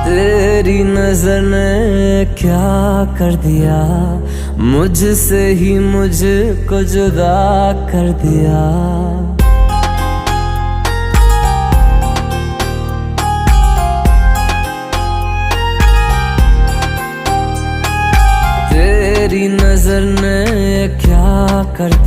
तेरी नजर ने क्या कर दिया, मुझसे ही मुझको जुदा कर दिया। तेरी नजर ने क्या कर दिया।